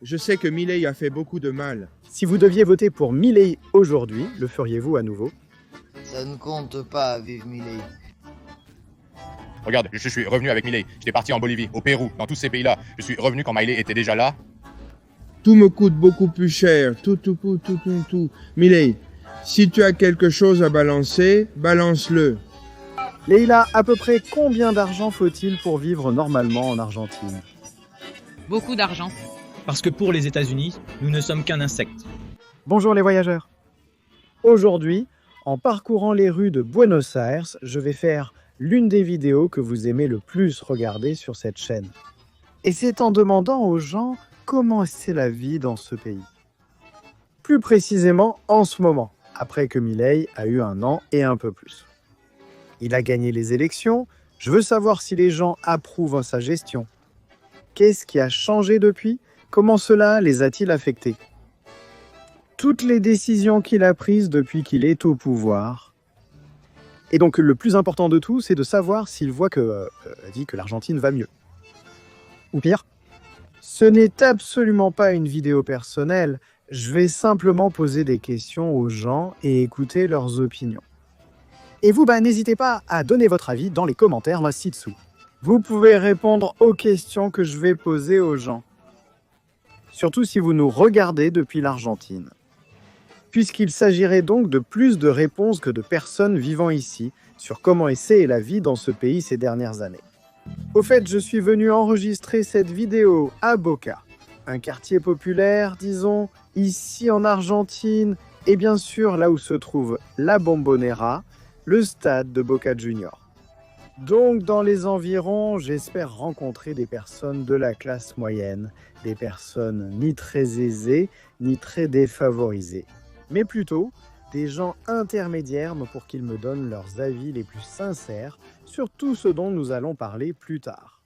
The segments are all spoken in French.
Je sais que Milei a fait beaucoup de mal. Si vous deviez voter pour Milei aujourd'hui, le feriez-vous à nouveau? Ça ne compte pas, vive Milei. Regarde, je suis revenu avec Milei. J'étais parti en Bolivie, au Pérou, dans tous ces pays-là. Je suis revenu quand Milei était déjà là. Tout me coûte beaucoup plus cher. Tout. Milei, si tu as quelque chose à balancer, balance-le. Leïla, à peu près combien d'argent faut-il pour vivre normalement en Argentine? Beaucoup d'argent. Parce que pour les États-Unis, nous ne sommes qu'un insecte. Bonjour les voyageurs. Aujourd'hui, en parcourant les rues de Buenos Aires, je vais faire l'une des vidéos que vous aimez le plus regarder sur cette chaîne. Et c'est en demandant aux gens comment c'est la vie dans ce pays. Plus précisément en ce moment, après que Milei a eu 1 an et un peu plus. Il a gagné les élections, je veux savoir si les gens approuvent sa gestion. Qu'est-ce qui a changé depuis? Comment cela les a-t-il affectés? Toutes les décisions qu'il a prises depuis qu'il est au pouvoir. Et donc le plus important de tout, c'est de savoir s'il voit dit que l'Argentine va mieux. Ou pire. Ce n'est absolument pas une vidéo personnelle, je vais simplement poser des questions aux gens et écouter leurs opinions. Et vous, n'hésitez pas à donner votre avis dans les commentaires là ci-dessous. Vous pouvez répondre aux questions que je vais poser aux gens. Surtout si vous nous regardez depuis l'Argentine. Puisqu'il s'agirait donc de plus de réponses que de personnes vivant ici sur comment est la vie dans ce pays ces dernières années. Au fait, je suis venu enregistrer cette vidéo à Boca, un quartier populaire, disons, ici en Argentine, et bien sûr là où se trouve la Bombonera, le stade de Boca Juniors. Donc dans les environs, j'espère rencontrer des personnes de la classe moyenne, des personnes ni très aisées, ni très défavorisées, mais plutôt des gens intermédiaires pour qu'ils me donnent leurs avis les plus sincères sur tout ce dont nous allons parler plus tard.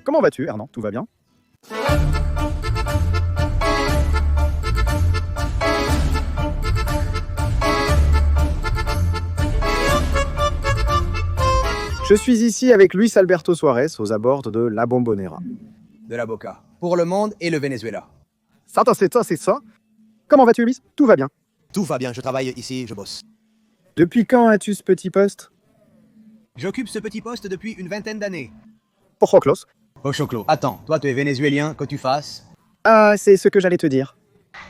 Comment vas-tu, Hernan? Tout va bien? Je suis ici avec Luis Alberto Suárez aux abords de la Bombonera. De la Boca. Pour le monde et le Venezuela. Ça, c'est ça. Comment vas-tu, Luis? Tout va bien. Tout va bien, je travaille ici, je bosse. Depuis quand as-tu ce petit poste? J'occupe ce petit poste depuis une 20aine d'années. Pochoclos. Pochoclo. Attends, toi tu es vénézuélien, que tu fasses? Ah, c'est ce que j'allais te dire.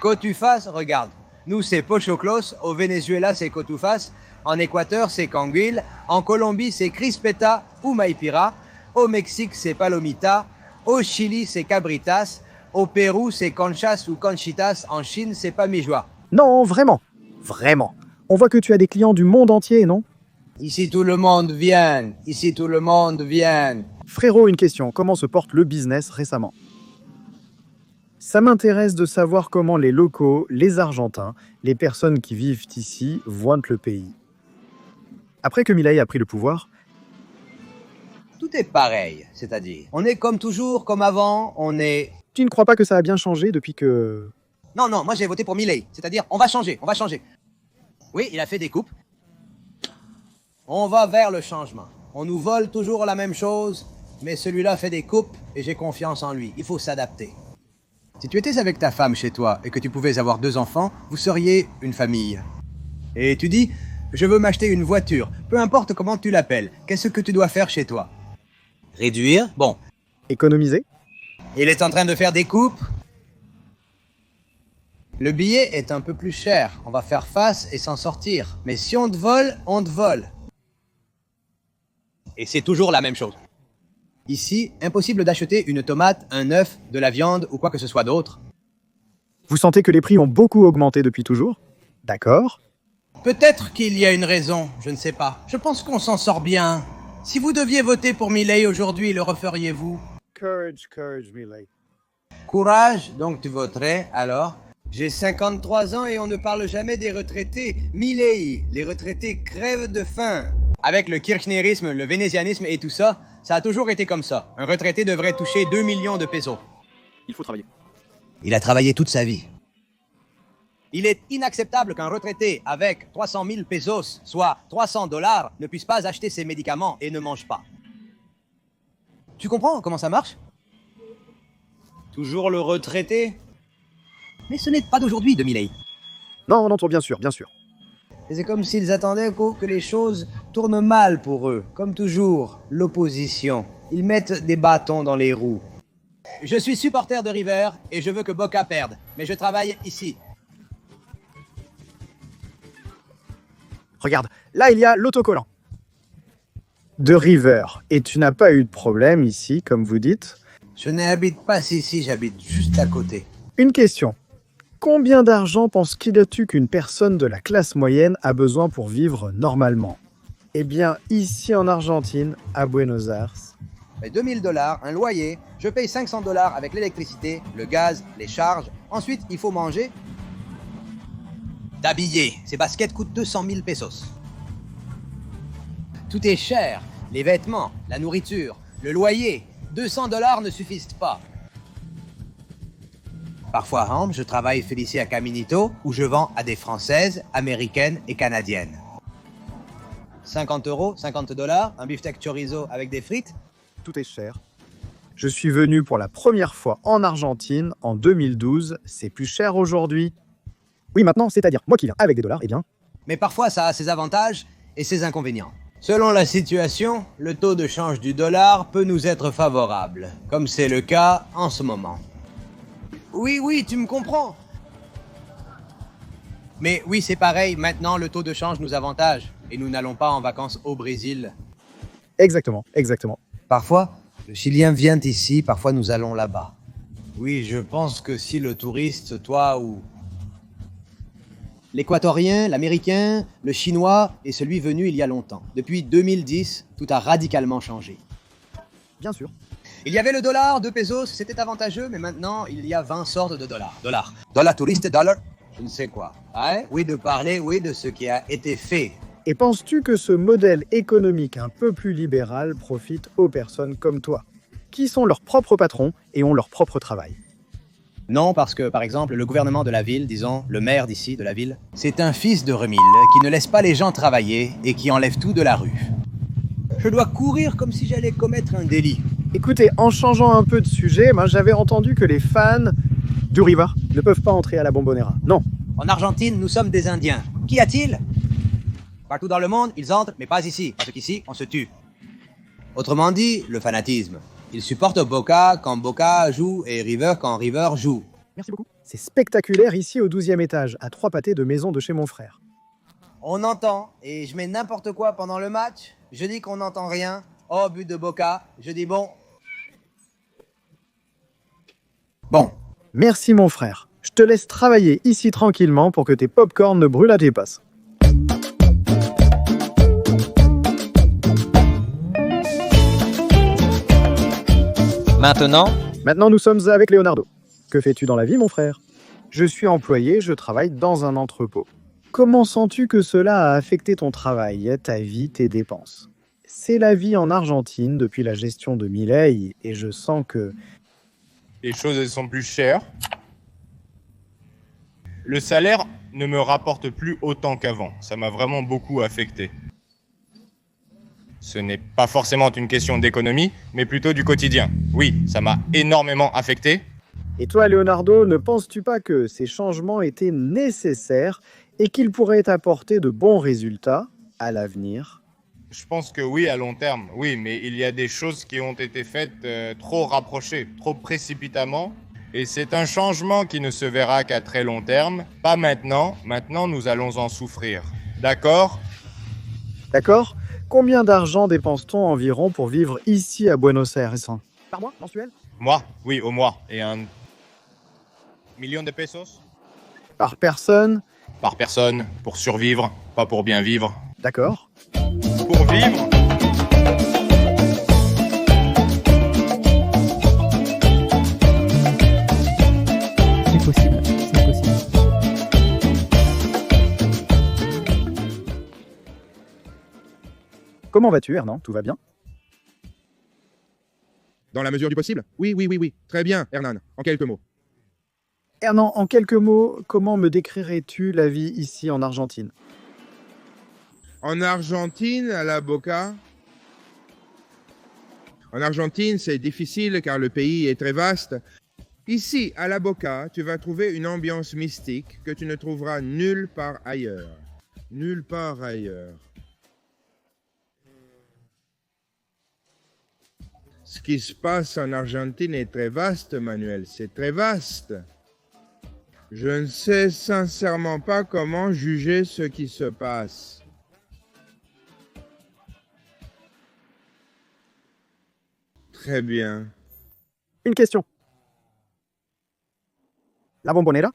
Que tu fasses, regarde. Nous c'est Pochoclos, au Venezuela c'est Cotufas, en Équateur c'est Canguil, en Colombie c'est Crispeta ou Maipira, au Mexique c'est Palomita, au Chili c'est Cabritas, au Pérou c'est Conchas ou Conchitas, en Chine c'est Pamijua. Non, vraiment. On voit que tu as des clients du monde entier, non? Ici tout le monde vient, Frérot, une question, comment se porte le business récemment? Ça m'intéresse de savoir comment les locaux, les Argentins, les personnes qui vivent ici voient le pays. Après que Milei a pris le pouvoir, Tout est pareil, c'est-à-dire, on est comme toujours, comme avant, on est... tu ne crois pas que ça a bien changé depuis que... Non, moi j'ai voté pour Milei, c'est-à-dire, on va changer. Oui, il a fait des coupes. On va vers le changement. On nous vole toujours la même chose, mais celui-là fait des coupes et j'ai confiance en lui. Il faut s'adapter. Si tu étais avec ta femme chez toi et que tu pouvais avoir 2 enfants, vous seriez une famille. Et tu dis, je veux m'acheter une voiture, peu importe comment tu l'appelles. Qu'est-ce que tu dois faire chez toi? Réduire? Bon. Économiser? Il est en train de faire des coupes. Le billet est un peu plus cher. On va faire face et s'en sortir. Mais si on te vole, on te vole. Et c'est toujours la même chose. Ici, impossible d'acheter une tomate, un œuf, de la viande ou quoi que ce soit d'autre. Vous sentez que les prix ont beaucoup augmenté depuis toujours? D'accord. Peut-être qu'il y a une raison, je ne sais pas. Je pense qu'on s'en sort bien. Si vous deviez voter pour Milei aujourd'hui, le referiez-vous? Courage, Milei. Courage, donc tu voterais, alors? J'ai 53 ans et on ne parle jamais des retraités. Milei, les retraités crèvent de faim. Avec le kirchnerisme, le vénézianisme et tout ça, ça a toujours été comme ça. Un retraité devrait toucher 2 millions de pesos. Il faut travailler. Il a travaillé toute sa vie. Il est inacceptable qu'un retraité avec 300 000 pesos, soit 300 $, ne puisse pas acheter ses médicaments et ne mange pas. Tu comprends comment ça marche? Toujours le retraité? Mais ce n'est pas d'aujourd'hui, de Milei. Non, non, bien sûr, bien sûr. Et c'est comme s'ils attendaient que les choses tournent mal pour eux. Comme toujours, l'opposition. Ils mettent des bâtons dans les roues. Je suis supporter de River et je veux que Boca perde. Mais je travaille ici. Regarde, là il y a l'autocollant de River. Et tu n'as pas eu de problème ici, comme vous dites. Je n'habite pas ici, j'habite juste à côté. Une question. Combien d'argent penses-tu qu'une personne de la classe moyenne a besoin pour vivre normalement? Eh bien, ici en Argentine, à Buenos Aires... Mais 2000 $, un loyer, je paye 500 $ avec l'électricité, le gaz, les charges. Ensuite, il faut manger. T'habiller, ces baskets coûtent 200 000 pesos. Tout est cher, les vêtements, la nourriture, le loyer. 200 $ ne suffisent pas. Parfois, je travaille ici à Caminito, où je vends à des Françaises, Américaines et Canadiennes. 50 €, 50 $, un beefsteak chorizo avec des frites. Tout est cher. Je suis venu pour la première fois en Argentine en 2012. C'est plus cher aujourd'hui. Oui, maintenant, c'est-à-dire moi qui viens avec des dollars, eh bien... Mais parfois, ça a ses avantages et ses inconvénients. Selon la situation, le taux de change du dollar peut nous être favorable, comme c'est le cas en ce moment. Oui, tu me comprends. Mais oui, c'est pareil, maintenant le taux de change nous avantage et nous n'allons pas en vacances au Brésil. Exactement, exactement. Parfois, le Chilien vient ici, parfois nous allons là-bas. Oui, je pense que si le touriste, toi ou... L'Équatorien, l'Américain, le Chinois est celui venu il y a longtemps. Depuis 2010, tout a radicalement changé. Bien sûr. Il y avait le dollar, 2 pesos, c'était avantageux, mais maintenant, il y a 20 sortes de dollars. Dollar touriste, dollar, je ne sais quoi. Ouais, oui, de parler, oui, de ce qui a été fait. Et penses-tu que ce modèle économique un peu plus libéral profite aux personnes comme toi, qui sont leurs propres patrons et ont leur propre travail? Non, parce que, par exemple, le gouvernement de la ville, disons, le maire d'ici, de la ville, c'est un fils de Remil qui ne laisse pas les gens travailler et qui enlève tout de la rue. Je dois courir comme si j'allais commettre un délit. Écoutez, en changeant un peu de sujet, j'avais entendu que les fans du River ne peuvent pas entrer à la Bombonera. Non. En Argentine, nous sommes des Indiens. Qu'y a-t-il? Partout dans le monde, ils entrent, mais pas ici, parce qu'ici, on se tue. Autrement dit, le fanatisme. Ils supportent Boca quand Boca joue et River quand River joue. Merci beaucoup. C'est spectaculaire ici au 12e étage, à 3 pâtés de maison de chez mon frère. On entend, et je mets n'importe quoi pendant le match. Je dis qu'on n'entend rien. Oh, but de Boca. Je dis bon. Bon. Merci mon frère. Je te laisse travailler ici tranquillement pour que tes pop-corn ne brûlent à tes passes. Maintenant, nous sommes avec Leonardo. Que fais-tu dans la vie, mon frère? Je suis employé, je travaille dans un entrepôt. Comment sens-tu que cela a affecté ton travail, ta vie, tes dépenses? C'est la vie en Argentine depuis la gestion de Milei et je sens que... Les choses, elles sont plus chères. Le salaire ne me rapporte plus autant qu'avant. Ça m'a vraiment beaucoup affecté. Ce n'est pas forcément une question d'économie, mais plutôt du quotidien. Oui, ça m'a énormément affecté. Et toi, Leonardo, ne penses-tu pas que ces changements étaient nécessaires et qu'ils pourraient apporter de bons résultats à l'avenir? Je pense que oui, à long terme, oui, mais il y a des choses qui ont été faites trop rapprochées, trop précipitamment. Et c'est un changement qui ne se verra qu'à très long terme. Pas maintenant. Maintenant, nous allons en souffrir. D'accord? D'accord? Combien d'argent dépense-t-on environ pour vivre ici à Buenos Aires? Par mois, mensuel? Moi? Oui, au mois. Et 1 million de pesos? Par personne? Par personne, pour survivre, pas pour bien vivre. D'accord. Pour vivre? C'est possible, c'est possible. Comment vas-tu, Hernan? Tout va bien? Dans la mesure du possible? Oui. Très bien, Hernan. En quelques mots. Hernan, en quelques mots, comment me décrirais-tu la vie ici en Argentine? En Argentine, à la Boca. En Argentine, c'est difficile car le pays est très vaste. Ici, à la Boca, tu vas trouver une ambiance mystique que tu ne trouveras nulle part ailleurs. Nulle part ailleurs. Ce qui se passe en Argentine est très vaste, Manuel, c'est très vaste. Je ne sais sincèrement pas comment juger ce qui se passe. Très bien. Une question. La Bombonera?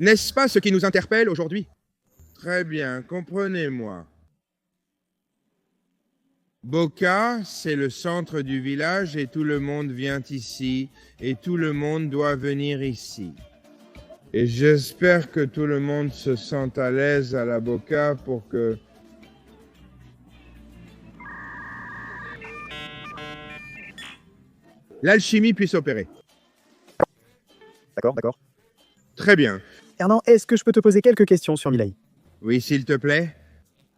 N'est-ce pas ce qui nous interpelle aujourd'hui? Très bien, comprenez-moi. Boca, c'est le centre du village et tout le monde vient ici et tout le monde doit venir ici. Et j'espère que tout le monde se sent à l'aise à la Boca pour que l'alchimie puisse opérer. D'accord, d'accord. Très bien. Hernan, est-ce que je peux te poser quelques questions sur Milei? Oui, s'il te plaît.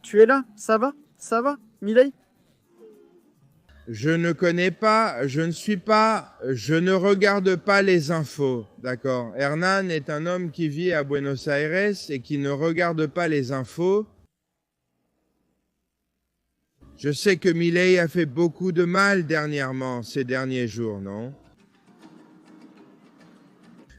Tu es là? Ça va? Ça va, Milei? Je ne connais pas, je ne regarde pas les infos, d'accord? Hernan est un homme qui vit à Buenos Aires et qui ne regarde pas les infos. Je sais que Milei a fait beaucoup de mal dernièrement, ces derniers jours, non?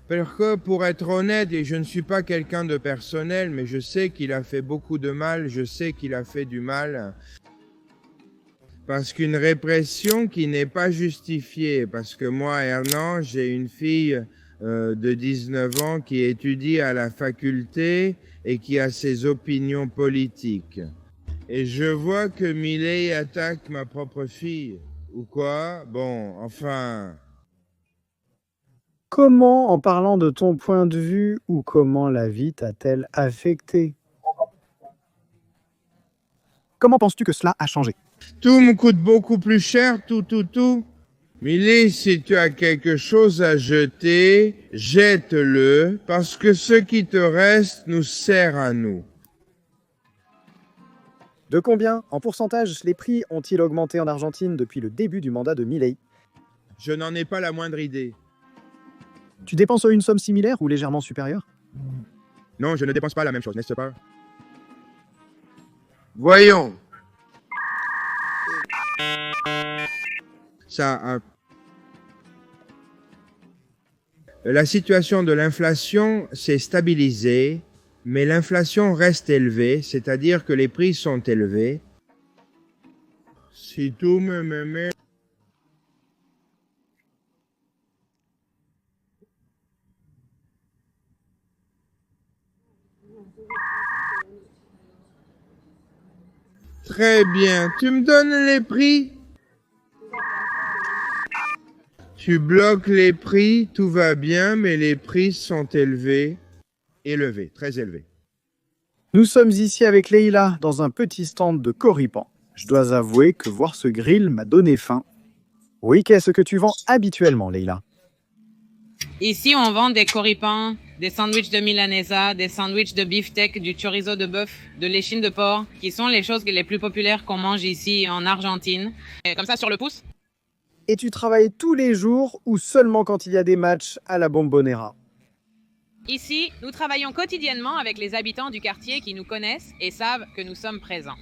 Parce que, pour être honnête, et je ne suis pas quelqu'un de personnel, mais je sais qu'il a fait beaucoup de mal, je sais qu'il a fait du mal. Parce qu'une répression qui n'est pas justifiée, parce que moi, Hernan, j'ai une fille de 19 ans qui étudie à la faculté et qui a ses opinions politiques. Et je vois que Milei attaque ma propre fille. Ou quoi? Bon, enfin... Comment, en parlant de ton point de vue, ou comment la vie t'a-t-elle affecté? Comment penses-tu que cela a changé? Tout me coûte beaucoup plus cher, tout. Milei, si tu as quelque chose à jeter, jette-le, parce que ce qui te reste nous sert à nous. De combien, en pourcentage, les prix ont-ils augmenté en Argentine depuis le début du mandat de Milei? Je n'en ai pas la moindre idée. Tu dépenses une somme similaire ou légèrement supérieure? Non, je ne dépense pas la même chose, n'est-ce pas? Voyons. La situation de l'inflation s'est stabilisée, mais l'inflation reste élevée, c'est-à-dire que les prix sont élevés. Si tout me met... Très bien. Tu me donnes les prix? Tu bloques les prix, tout va bien, mais les prix sont élevés, très élevés. Nous sommes ici avec Leïla, dans un petit stand de Coripan. Je dois avouer que voir ce grill m'a donné faim. Oui, qu'est-ce que tu vends habituellement, Leïla? Ici, on vend des coripans, des sandwichs de milanesa, des sandwichs de beefsteak, du chorizo de bœuf, de l'échine de porc, qui sont les choses les plus populaires qu'on mange ici en Argentine. Et comme ça, sur le pouce. Et tu travailles tous les jours ou seulement quand il y a des matchs à la Bombonera? Ici, nous travaillons quotidiennement avec les habitants du quartier qui nous connaissent et savent que nous sommes présents.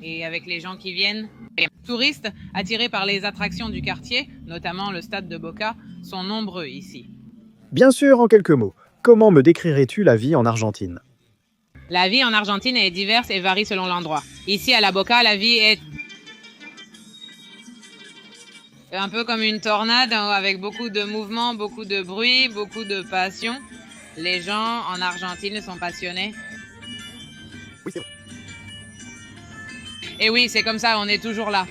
Et avec les gens qui viennent, les touristes attirés par les attractions du quartier, notamment le stade de Boca, sont nombreux ici. Bien sûr, en quelques mots, comment me décrirais-tu la vie en Argentine? La vie en Argentine est diverse et varie selon l'endroit. Ici, à la Boca, la vie est un peu comme une tornade, avec beaucoup de mouvements, beaucoup de bruit, beaucoup de passion. Les gens en Argentine sont passionnés. Oui, c'est vrai. Et oui, c'est comme ça, on est toujours là.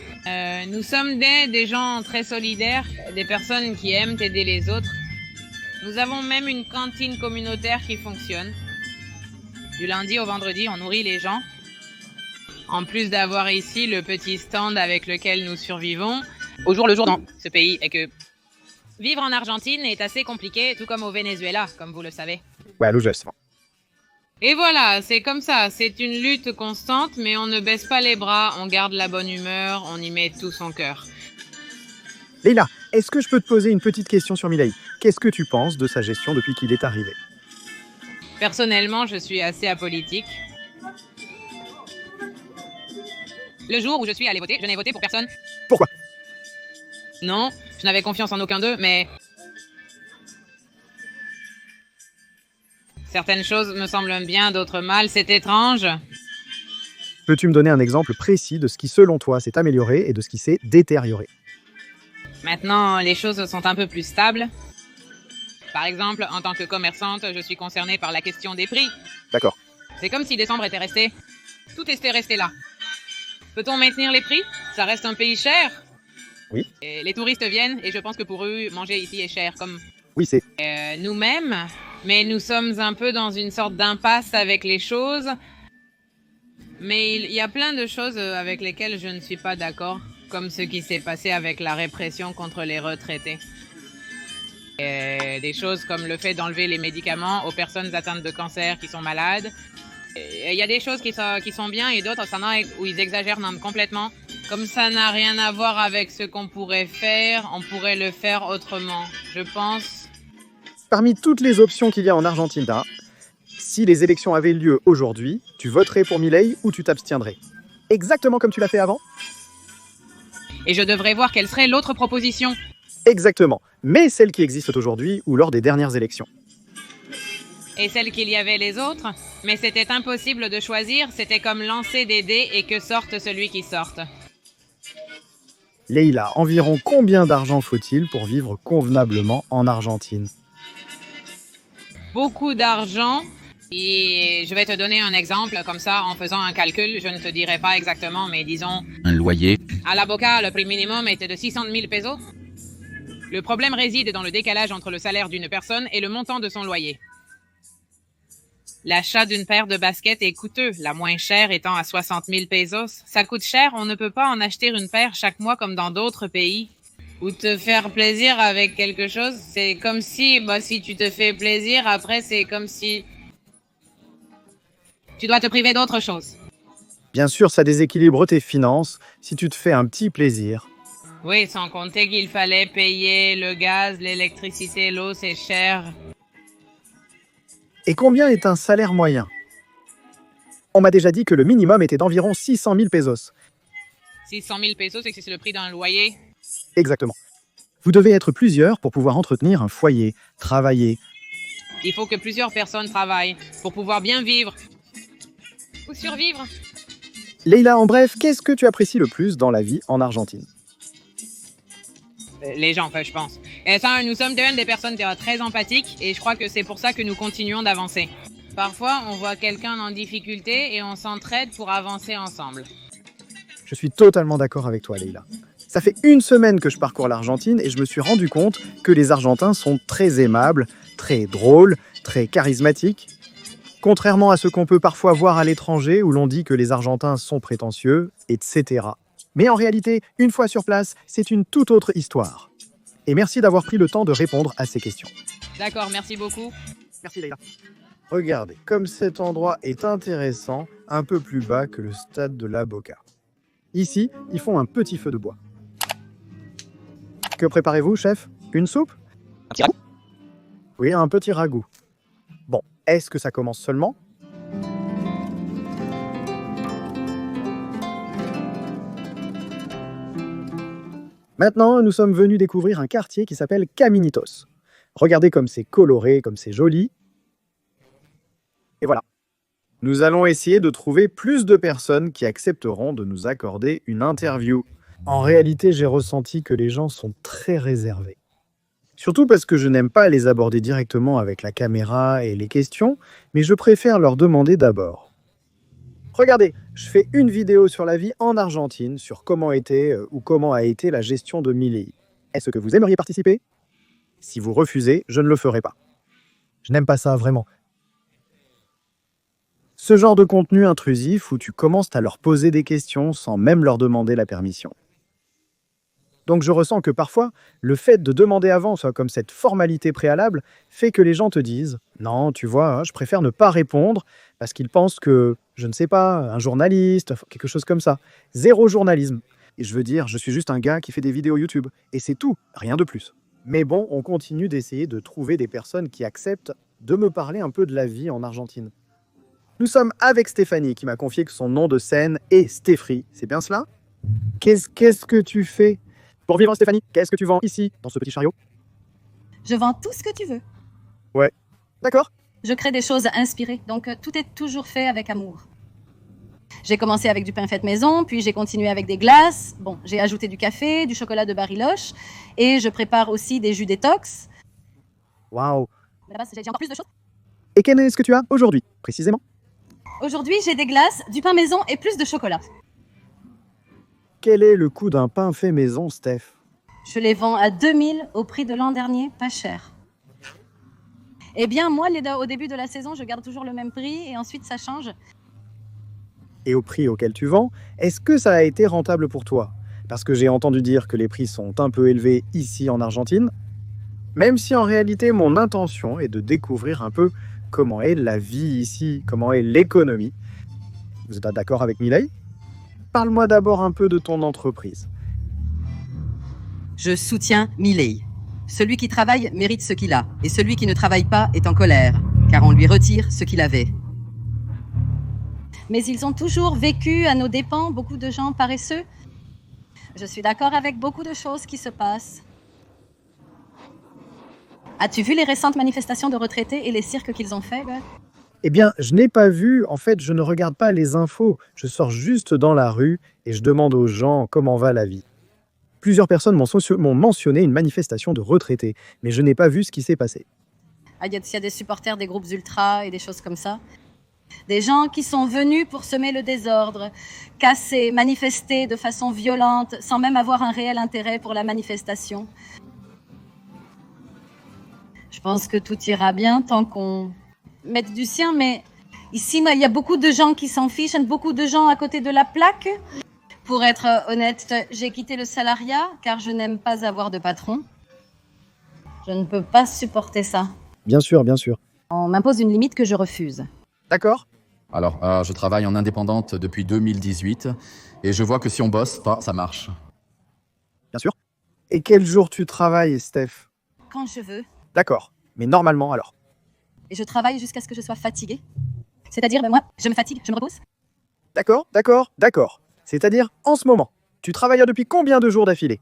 Nous sommes des gens très solidaires, des personnes qui aiment aider les autres. Nous avons même une cantine communautaire qui fonctionne. Du lundi au vendredi, on nourrit les gens. En plus d'avoir ici le petit stand avec lequel nous survivons, au jour le jour dans ce pays, et que Vivre en Argentine est assez compliqué, tout comme au Venezuela, comme vous le savez. Bueno, justement. Et voilà, c'est comme ça, c'est une lutte constante, mais on ne baisse pas les bras, on garde la bonne humeur, on y met tout son cœur. Leïla, est-ce que je peux te poser une petite question sur Milei? Qu'est-ce que tu penses de sa gestion depuis qu'il est arrivé? Personnellement, je suis assez apolitique. Le jour où je suis allé voter, je n'ai voté pour personne. Pourquoi? Non, je n'avais confiance en aucun d'eux, mais... certaines choses me semblent bien, d'autres mal, c'est étrange. Peux-tu me donner un exemple précis de ce qui, selon toi, s'est amélioré et de ce qui s'est détérioré? Maintenant, les choses sont un peu plus stables. Par exemple, en tant que commerçante, je suis concernée par la question des prix. D'accord. C'est comme si décembre était resté. Tout était resté là. Peut-on maintenir les prix? Ça reste un pays cher. Oui. Et les touristes viennent et je pense que pour eux, manger ici est cher, comme Oui, c'est... nous-mêmes. Mais nous sommes un peu dans une sorte d'impasse avec les choses. Mais il y a plein de choses avec lesquelles je ne suis pas d'accord, comme ce qui s'est passé avec la répression contre les retraités. Et des choses comme le fait d'enlever les médicaments aux personnes atteintes de cancer qui sont malades. Et il y a des choses qui sont bien et d'autres, ça en a où ils exagèrent complètement. Comme ça n'a rien à voir avec ce qu'on pourrait faire, on pourrait le faire autrement. Je pense... Parmi toutes les options qu'il y a en Argentine, si les élections avaient lieu aujourd'hui, tu voterais pour Milei ou tu t'abstiendrais? Exactement comme tu l'as fait avant? Et je devrais voir quelle serait l'autre proposition. Exactement, mais celle qui existe aujourd'hui ou lors des dernières élections. Et celle qu'il y avait les autres? Mais c'était impossible de choisir, c'était comme lancer des dés et que sorte celui qui sorte. Leïla, environ combien d'argent faut-il pour vivre convenablement en Argentine? Beaucoup d'argent. Et je vais te donner un exemple, comme ça, en faisant un calcul, je ne te dirai pas exactement, mais disons... Un loyer. À la Boca, le prix minimum était de 600 000 pesos. Le problème réside dans le décalage entre le salaire d'une personne et le montant de son loyer. L'achat d'une paire de baskets est coûteux, la moins chère étant à 60 000 pesos. Ça coûte cher, on ne peut pas en acheter une paire chaque mois comme dans d'autres pays. Ou te faire plaisir avec quelque chose, c'est comme si, si tu te fais plaisir, après c'est comme si... tu dois te priver d'autre chose. Bien sûr, ça déséquilibre tes finances si tu te fais un petit plaisir. Oui, sans compter qu'il fallait payer le gaz, l'électricité, l'eau, c'est cher. Et combien est un salaire moyen? On m'a déjà dit que le minimum était d'environ 600 000 pesos. 600 000 pesos, c'est que c'est le prix d'un loyer. Exactement. Vous devez être plusieurs pour pouvoir entretenir un foyer, travailler. Il faut que plusieurs personnes travaillent pour pouvoir bien vivre. Ou survivre. Leïla, en bref, qu'est-ce que tu apprécies le plus dans la vie en Argentine? Les gens, je pense. Et ça, nous sommes des personnes très empathiques et je crois que c'est pour ça que nous continuons d'avancer. Parfois, on voit quelqu'un en difficulté et on s'entraide pour avancer ensemble. Je suis totalement d'accord avec toi, Leïla. Ça fait une semaine que je parcours l'Argentine et je me suis rendu compte que les Argentins sont très aimables, très drôles, très charismatiques. Contrairement à ce qu'on peut parfois voir à l'étranger où l'on dit que les Argentins sont prétentieux, etc. Mais en réalité, une fois sur place, c'est une toute autre histoire. Et merci d'avoir pris le temps de répondre à ces questions. D'accord, merci beaucoup. Merci Leïla. Regardez, comme cet endroit est intéressant, un peu plus bas que le stade de la Boca. Ici, ils font un petit feu de bois. Que préparez-vous, chef? Une soupe? Un petit ragoût? Oui, un petit ragoût. Bon, est-ce que ça commence seulement? Maintenant, nous sommes venus découvrir un quartier qui s'appelle Caminitos. Regardez comme c'est coloré, comme c'est joli. Et voilà. Nous allons essayer de trouver plus de personnes qui accepteront de nous accorder une interview. En réalité, j'ai ressenti que les gens sont très réservés. Surtout parce que je n'aime pas les aborder directement avec la caméra et les questions, mais je préfère leur demander d'abord. Regardez, je fais une vidéo sur la vie en Argentine, sur comment a été la gestion de Milei. Est-ce que vous aimeriez participer? Si vous refusez, je ne le ferai pas. Je n'aime pas ça, vraiment. Ce genre de contenu intrusif où tu commences à leur poser des questions sans même leur demander la permission. Donc je ressens que parfois, le fait de demander avant, soit comme cette formalité préalable, fait que les gens te disent « Non, tu vois, je préfère ne pas répondre parce qu'ils pensent que, je ne sais pas, un journaliste, quelque chose comme ça. Zéro journalisme. Et je veux dire, je suis juste un gars qui fait des vidéos YouTube. Et c'est tout, rien de plus. » Mais bon, on continue d'essayer de trouver des personnes qui acceptent de me parler un peu de la vie en Argentine. Nous sommes avec Stéphanie qui m'a confié que son nom de scène est Stéphrie. C'est bien cela? Qu'est-ce que tu fais pour vivre, Stéphanie? Qu'est-ce que tu vends ici, dans ce petit chariot? Je vends tout ce que tu veux. Ouais. D'accord. Je crée des choses inspirées, donc tout est toujours fait avec amour. J'ai commencé avec du pain fait maison, puis j'ai continué avec des glaces. Bon, j'ai ajouté du café, du chocolat de Bariloche, et je prépare aussi des jus détox. Waouh. Là-bas, j'ai encore plus de choses. Et qu'est-ce que tu as aujourd'hui, précisément? Aujourd'hui, j'ai des glaces, du pain maison et plus de chocolat. Quel est le coût d'un pain fait maison, Steph? Je les vends à 2000 au prix de l'an dernier, pas cher. Eh bien, moi, au début de la saison, je garde toujours le même prix et ensuite ça change. Et au prix auquel tu vends, est-ce que ça a été rentable pour toi? Parce que j'ai entendu dire que les prix sont un peu élevés ici en Argentine, même si en réalité mon intention est de découvrir un peu comment est la vie ici, comment est l'économie. Vous êtes d'accord avec Milei? Parle-moi d'abord un peu de ton entreprise. Je soutiens Milei. Celui qui travaille mérite ce qu'il a, et celui qui ne travaille pas est en colère, car on lui retire ce qu'il avait. Mais ils ont toujours vécu à nos dépens, beaucoup de gens paresseux. Je suis d'accord avec beaucoup de choses qui se passent. As-tu vu les récentes manifestations de retraités et les cirques qu'ils ont fait, Beth? Eh bien, je n'ai pas vu, en fait, je ne regarde pas les infos. Je sors juste dans la rue et je demande aux gens comment va la vie. Plusieurs personnes m'ont mentionné une manifestation de retraités, mais je n'ai pas vu ce qui s'est passé. Il y a des supporters des groupes ultras et des choses comme ça. Des gens qui sont venus pour semer le désordre, casser, manifester de façon violente, sans même avoir un réel intérêt pour la manifestation. Je pense que tout ira bien tant qu'on mette du sien, mais ici, il y a beaucoup de gens qui s'en fichent, beaucoup de gens à côté de la plaque. Pour être honnête, j'ai quitté le salariat car je n'aime pas avoir de patron. Je ne peux pas supporter ça. Bien sûr, bien sûr. On m'impose une limite que je refuse. D'accord. Alors, je travaille en indépendante depuis 2018 et je vois que si on bosse pas, ça marche. Bien sûr. Et quel jour tu travailles, Steph? Quand je veux. D'accord. Mais normalement, alors? Et je travaille jusqu'à ce que je sois fatiguée. C'est-à-dire, moi, je me fatigue, je me repose. D'accord, d'accord, d'accord. C'est-à-dire, en ce moment, tu travailles depuis combien de jours d'affilée?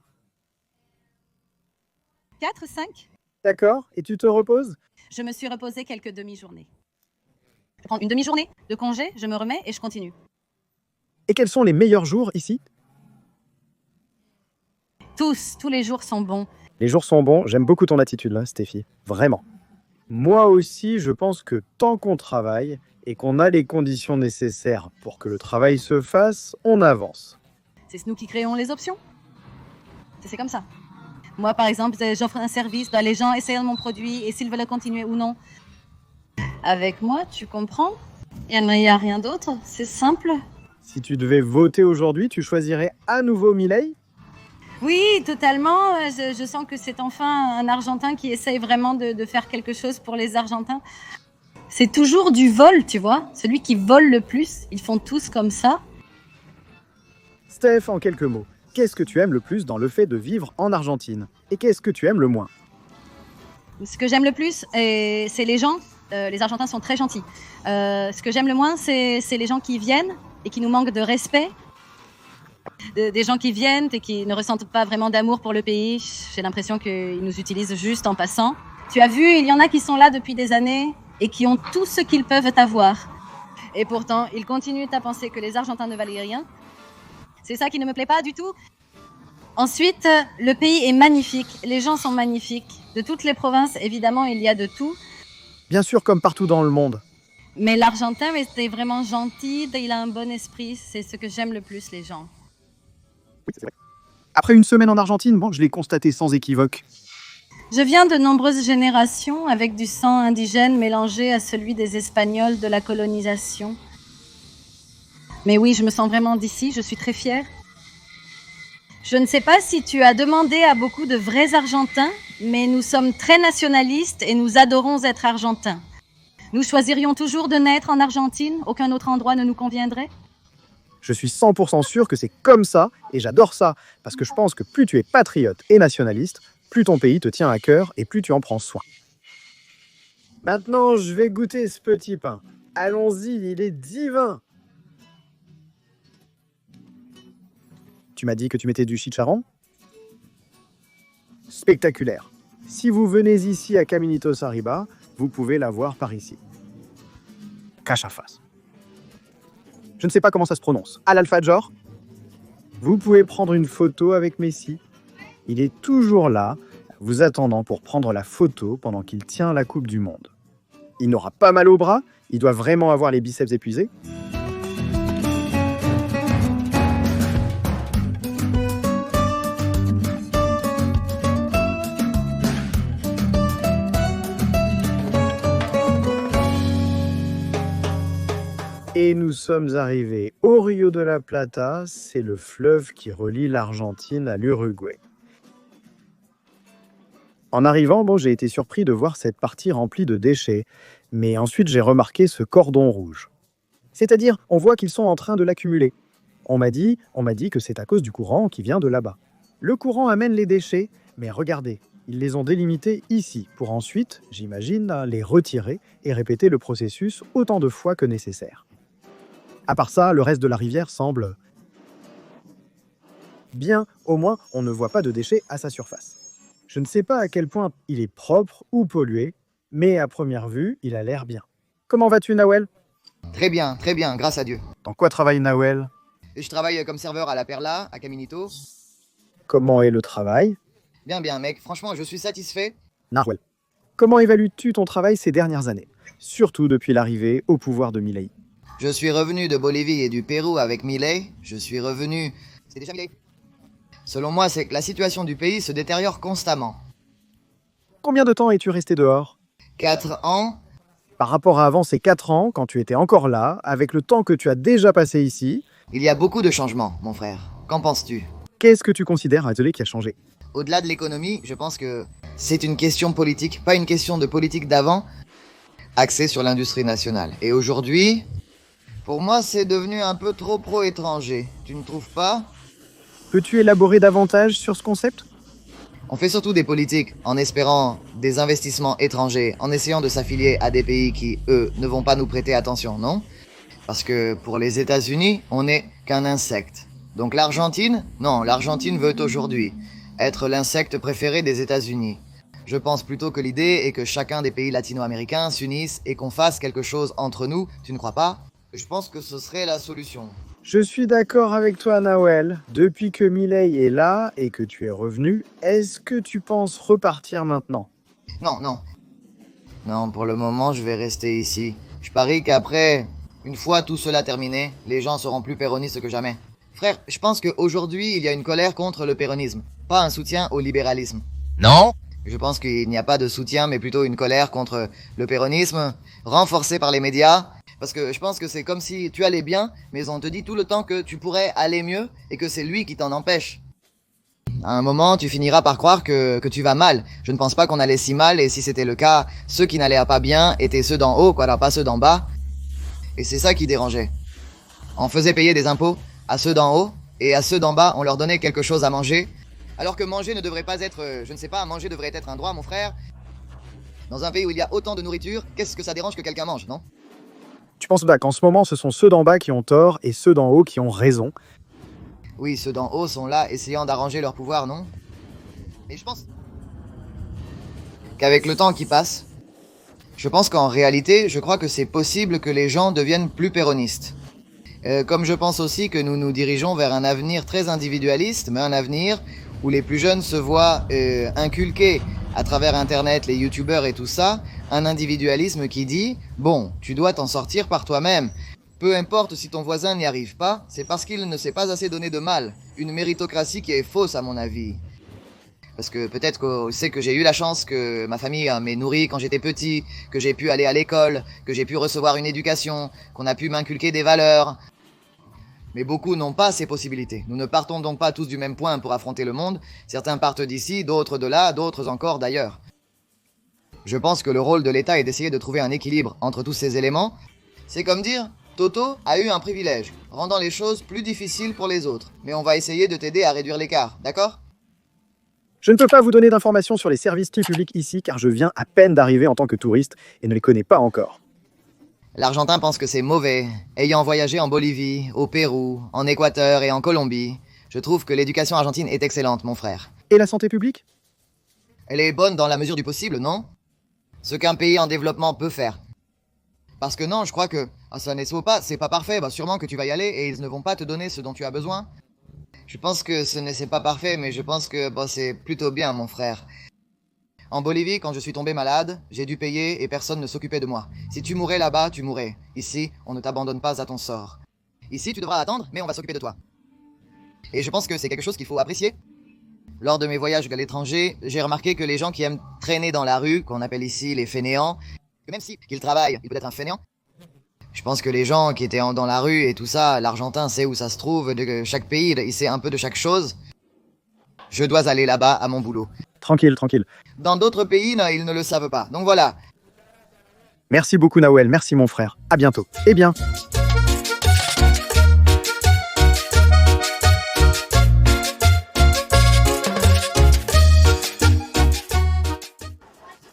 4, 5. D'accord. Et tu te reposes? Je me suis reposée quelques demi-journées. Je prends une demi-journée de congé, je me remets et je continue. Et quels sont les meilleurs jours ici? Tous les jours sont bons. Les jours sont bons. J'aime beaucoup ton attitude là, Stéphie. Vraiment. Moi aussi, je pense que tant qu'on travaille et qu'on a les conditions nécessaires pour que le travail se fasse, on avance. C'est nous qui créons les options. C'est comme ça. Moi, par exemple, j'offre un service, les gens essayent mon produit et s'ils veulent continuer ou non. Avec moi, tu comprends? Il n'y a rien d'autre, c'est simple. Si tu devais voter aujourd'hui, tu choisirais à nouveau Milei? Oui, totalement. Je sens que c'est enfin un Argentin qui essaye vraiment de faire quelque chose pour les Argentins. C'est toujours du vol, tu vois. Celui qui vole le plus, ils font tous comme ça. Steph, en quelques mots, qu'est-ce que tu aimes le plus dans le fait de vivre en Argentine? Et qu'est-ce que tu aimes le moins? Ce que j'aime le plus, c'est les gens. Les Argentins sont très gentils. Ce que j'aime le moins, c'est les gens qui viennent et qui nous manquent de respect. Des gens qui viennent et qui ne ressentent pas vraiment d'amour pour le pays. J'ai l'impression qu'ils nous utilisent juste en passant. Tu as vu, il y en a qui sont là depuis des années et qui ont tout ce qu'ils peuvent avoir. Et pourtant, ils continuent à penser que les Argentins ne valent rien. C'est ça qui ne me plaît pas du tout. Ensuite, le pays est magnifique. Les gens sont magnifiques. De toutes les provinces, évidemment, il y a de tout. Bien sûr, comme partout dans le monde. Mais l'Argentin, c'est vraiment gentil, il a un bon esprit. C'est ce que j'aime le plus, les gens. Oui, c'est vrai. Après une semaine en Argentine, bon, je l'ai constaté sans équivoque. Je viens de nombreuses générations avec du sang indigène mélangé à celui des Espagnols de la colonisation. Mais oui, je me sens vraiment d'ici, je suis très fière. Je ne sais pas si tu as demandé à beaucoup de vrais Argentins, mais nous sommes très nationalistes et nous adorons être Argentins. Nous choisirions toujours de naître en Argentine, aucun autre endroit ne nous conviendrait. Je suis 100% sûr que c'est comme ça, et j'adore ça, parce que je pense que plus tu es patriote et nationaliste, plus ton pays te tient à cœur et plus tu en prends soin. Maintenant, je vais goûter ce petit pain. Allons-y, il est divin. Tu m'as dit que tu mettais du chicharrón? Spectaculaire. Si vous venez ici à Caminitos Arriba, vous pouvez la voir par ici. Cachafaz. Je ne sais pas comment ça se prononce. Al-Alfajor. Vous pouvez prendre une photo avec Messi. Il est toujours là, vous attendant pour prendre la photo pendant qu'il tient la Coupe du Monde. Il n'aura pas mal au bras, il doit vraiment avoir les biceps épuisés. Et nous sommes arrivés au Rio de la Plata, c'est le fleuve qui relie l'Argentine à l'Uruguay. En arrivant, j'ai été surpris de voir cette partie remplie de déchets, mais ensuite j'ai remarqué ce cordon rouge. C'est-à-dire, on voit qu'ils sont en train de l'accumuler. On m'a dit que c'est à cause du courant qui vient de là-bas. Le courant amène les déchets, mais regardez, ils les ont délimités ici, pour ensuite, j'imagine, les retirer et répéter le processus autant de fois que nécessaire. À part ça, le reste de la rivière semble bien, au moins on ne voit pas de déchets à sa surface. Je ne sais pas à quel point il est propre ou pollué, mais à première vue, il a l'air bien. Comment vas-tu, Nawel? Très bien, grâce à Dieu. Dans quoi travaille Nawel? Je travaille comme serveur à la Perla, à Caminito. Comment est le travail? Bien, mec. Franchement, je suis satisfait. Nawel, comment évalues-tu ton travail ces dernières années? Surtout depuis l'arrivée au pouvoir de Milei. Je suis revenu de Bolivie et du Pérou avec Milei. C'est déjà Milei. Selon moi, c'est que la situation du pays se détériore constamment. Combien de temps es-tu resté dehors? 4 ans. Par rapport à avant ces 4 ans, quand tu étais encore là, avec le temps que tu as déjà passé ici... Il y a beaucoup de changements, mon frère. Qu'en penses-tu? Qu'est-ce que tu considères, Atelier, qui a changé? Au-delà de l'économie, je pense que c'est une question politique, pas une question de politique d'avant, axée sur l'industrie nationale. Et aujourd'hui, pour moi, c'est devenu un peu trop pro-étranger. Tu ne trouves pas? Peux-tu élaborer davantage sur ce concept? On fait surtout des politiques en espérant des investissements étrangers, en essayant de s'affilier à des pays qui, eux, ne vont pas nous prêter attention, non? Parce que pour les États-Unis, on n'est qu'un insecte. Donc l'Argentine? Non, l'Argentine veut aujourd'hui être l'insecte préféré des États-Unis. Je pense plutôt que l'idée est que chacun des pays latino-américains s'unisse et qu'on fasse quelque chose entre nous, tu ne crois pas? Je pense que ce serait la solution. Je suis d'accord avec toi, Nawel. Depuis que Milei est là et que tu es revenu, est-ce que tu penses repartir maintenant? Non. Non, pour le moment, je vais rester ici. Je parie qu'après, une fois tout cela terminé, les gens seront plus péronistes que jamais. Frère, je pense qu'aujourd'hui, il y a une colère contre le péronisme, pas un soutien au libéralisme. Non? Je pense qu'il n'y a pas de soutien, mais plutôt une colère contre le péronisme, renforcée par les médias. Parce que je pense que c'est comme si tu allais bien, mais on te dit tout le temps que tu pourrais aller mieux et que c'est lui qui t'en empêche. À un moment, tu finiras par croire que tu vas mal. Je ne pense pas qu'on allait si mal, et si c'était le cas, ceux qui n'allaient pas bien étaient ceux d'en haut, pas ceux d'en bas. Et c'est ça qui dérangeait. On faisait payer des impôts à ceux d'en haut, et à ceux d'en bas, on leur donnait quelque chose à manger. Alors que manger ne devrait pas être, je ne sais pas, manger devrait être un droit, mon frère. Dans un pays où il y a autant de nourriture, qu'est-ce que ça dérange que quelqu'un mange, non? Tu penses qu'en ce moment, ce sont ceux d'en bas qui ont tort et ceux d'en haut qui ont raison? Oui, ceux d'en haut sont là, essayant d'arranger leur pouvoir, non? Mais je pense qu'avec le temps qui passe, je pense qu'en réalité, je crois que c'est possible que les gens deviennent plus péronistes. Comme je pense aussi que nous nous dirigeons vers un avenir très individualiste, mais un avenir où les plus jeunes se voient inculquer à travers Internet, les youtubeurs et tout ça, un individualisme qui dit « Bon, tu dois t'en sortir par toi-même. Peu importe si ton voisin n'y arrive pas, c'est parce qu'il ne s'est pas assez donné de mal. Une méritocratie qui est fausse à mon avis. » Parce que peut-être qu'on sait que j'ai eu la chance que ma famille m'ait nourri quand j'étais petit, que j'ai pu aller à l'école, que j'ai pu recevoir une éducation, qu'on a pu m'inculquer des valeurs. Mais beaucoup n'ont pas ces possibilités. Nous ne partons donc pas tous du même point pour affronter le monde. Certains partent d'ici, d'autres de là, d'autres encore d'ailleurs. Je pense que le rôle de l'État est d'essayer de trouver un équilibre entre tous ces éléments. C'est comme dire, Toto a eu un privilège, rendant les choses plus difficiles pour les autres. Mais on va essayer de t'aider à réduire l'écart, d'accord? Je ne peux pas vous donner d'informations sur les services publics ici car je viens à peine d'arriver en tant que touriste et ne les connais pas encore. L'Argentin pense que c'est mauvais. Ayant voyagé en Bolivie, au Pérou, en Équateur et en Colombie, je trouve que l'éducation argentine est excellente, mon frère. Et la santé publique? Elle est bonne dans la mesure du possible, non? Ce qu'un pays en développement peut faire. Parce que non, je crois que... ça n'est pas, c'est pas parfait, sûrement que tu vas y aller et ils ne vont pas te donner ce dont tu as besoin. Je pense que c'est pas parfait, mais je pense que c'est plutôt bien, mon frère. En Bolivie, quand je suis tombé malade, j'ai dû payer et personne ne s'occupait de moi. Si tu mourais là-bas, tu mourrais. Ici, on ne t'abandonne pas à ton sort. Ici, tu devras attendre, mais on va s'occuper de toi. Et je pense que c'est quelque chose qu'il faut apprécier. Lors de mes voyages à l'étranger, j'ai remarqué que les gens qui aiment traîner dans la rue, qu'on appelle ici les fainéants, que même si qu'ils travaillent, il peut être un fainéant. Je pense que les gens qui étaient dans la rue et tout ça, l'Argentin sait où ça se trouve, de chaque pays, il sait un peu de chaque chose. Je dois aller là-bas à mon boulot. Tranquille, tranquille. Dans d'autres pays, non, ils ne le savent pas. Donc voilà. Merci beaucoup Nawel, merci mon frère. À bientôt. Eh bien...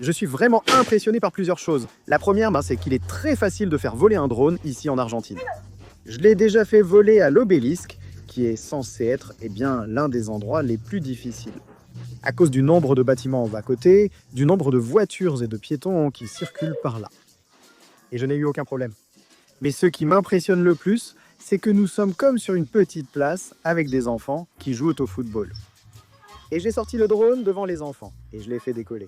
Je suis vraiment impressionné par plusieurs choses. La première, c'est qu'il est très facile de faire voler un drone ici en Argentine. Je l'ai déjà fait voler à l'Obélisque, qui est censé être l'un des endroits les plus difficiles. À cause du nombre de bâtiments à côté, du nombre de voitures et de piétons qui circulent par là. Et je n'ai eu aucun problème. Mais ce qui m'impressionne le plus, c'est que nous sommes comme sur une petite place avec des enfants qui jouent au football. Et j'ai sorti le drone devant les enfants et je l'ai fait décoller.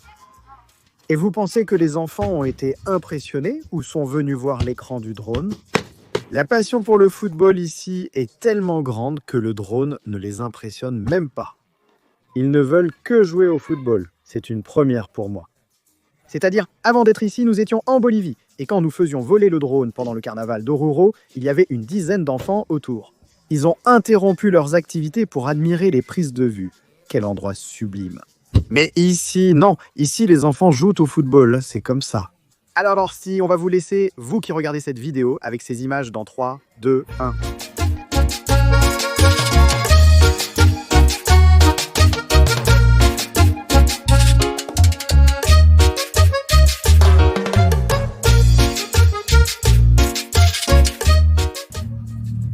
Et vous pensez que les enfants ont été impressionnés ou sont venus voir l'écran du drone? La passion pour le football ici est tellement grande que le drone ne les impressionne même pas. Ils ne veulent que jouer au football. C'est une première pour moi. C'est-à-dire, avant d'être ici, nous étions en Bolivie. Et quand nous faisions voler le drone pendant le carnaval d'Oruro, il y avait une dizaine d'enfants autour. Ils ont interrompu leurs activités pour admirer les prises de vue. Quel endroit sublime. Mais ici, non. Ici, les enfants jouent au football. C'est comme ça. Alors, si on va vous laisser, vous qui regardez cette vidéo, avec ces images dans 3, 2, 1.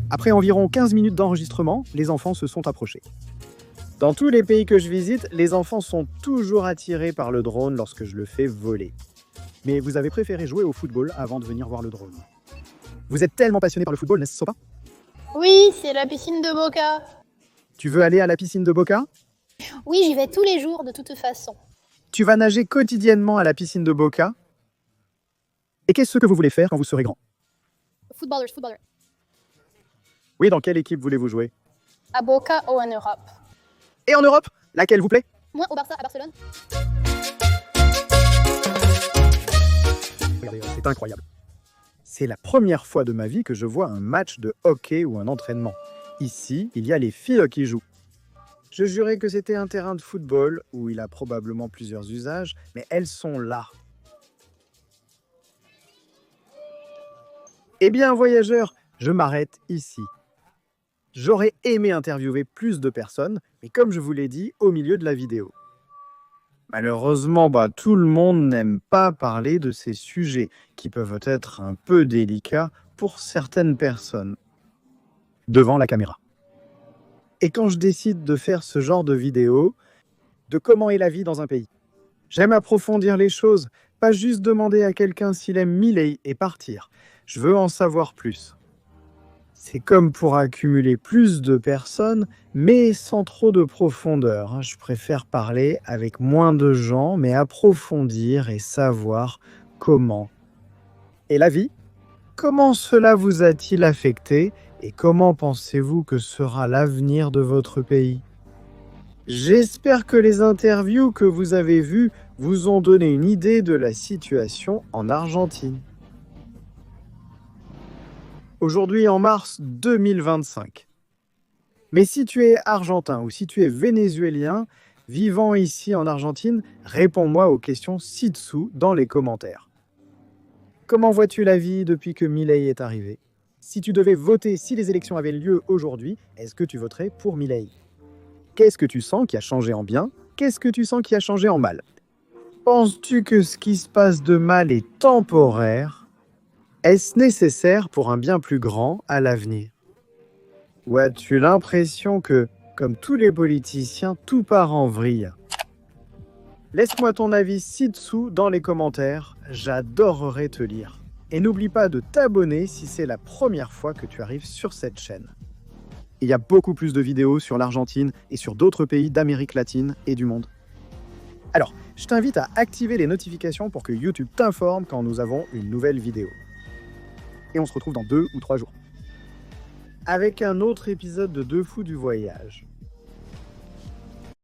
Après environ 15 minutes d'enregistrement, les enfants se sont approchés. Dans tous les pays que je visite, les enfants sont toujours attirés par le drone lorsque je le fais voler. Mais vous avez préféré jouer au football avant de venir voir le drone. Vous êtes tellement passionné par le football, n'est-ce pas? Oui, c'est la piscine de Boca. Tu veux aller à la piscine de Boca? Oui, j'y vais tous les jours de toute façon. Tu vas nager quotidiennement à la piscine de Boca? Et qu'est-ce que vous voulez faire quand vous serez grand? Footballeur. Oui, dans quelle équipe voulez-vous jouer? À Boca ou en Europe. Et en Europe? Laquelle vous plaît? Moi, au Barça, à Barcelone. Regardez, c'est incroyable. C'est la première fois de ma vie que je vois un match de hockey ou un entraînement. Ici, il y a les filles qui jouent. Je jurais que c'était un terrain de football où il a probablement plusieurs usages, mais elles sont là. Eh bien, voyageurs, je m'arrête ici. J'aurais aimé interviewer plus de personnes, mais comme je vous l'ai dit au milieu de la vidéo. Malheureusement, tout le monde n'aime pas parler de ces sujets qui peuvent être un peu délicats pour certaines personnes devant la caméra. Et quand je décide de faire ce genre de vidéo, de comment est la vie dans un pays, j'aime approfondir les choses, pas juste demander à quelqu'un s'il aime Milei et partir. Je veux en savoir plus. C'est comme pour accumuler plus de personnes, mais sans trop de profondeur. Je préfère parler avec moins de gens, mais approfondir et savoir comment. Et la vie? Comment cela vous a-t-il affecté et comment pensez-vous que sera l'avenir de votre pays? J'espère que les interviews que vous avez vues vous ont donné une idée de la situation en Argentine. aujourd'hui en mars 2025. Mais si tu es argentin ou si tu es vénézuélien, vivant ici en Argentine, réponds-moi aux questions ci-dessous dans les commentaires. Comment vois-tu la vie depuis que Milei est arrivé? Si tu devais voter, si les élections avaient lieu aujourd'hui, est-ce que tu voterais pour Milei? Qu'est-ce que tu sens qui a changé en bien? Qu'est-ce que tu sens qui a changé en mal? Penses-tu que ce qui se passe de mal est temporaire? Est-ce nécessaire pour un bien plus grand à l'avenir? Ou as-tu l'impression que, comme tous les politiciens, tout part en vrille? Laisse-moi ton avis ci-dessous dans les commentaires, j'adorerais te lire. Et n'oublie pas de t'abonner si c'est la première fois que tu arrives sur cette chaîne. Il y a beaucoup plus de vidéos sur l'Argentine et sur d'autres pays d'Amérique latine et du monde. Alors, je t'invite à activer les notifications pour que YouTube t'informe quand nous avons une nouvelle vidéo. Et on se retrouve dans 2 ou 3 jours. Avec un autre épisode de Deux Fous du Voyage.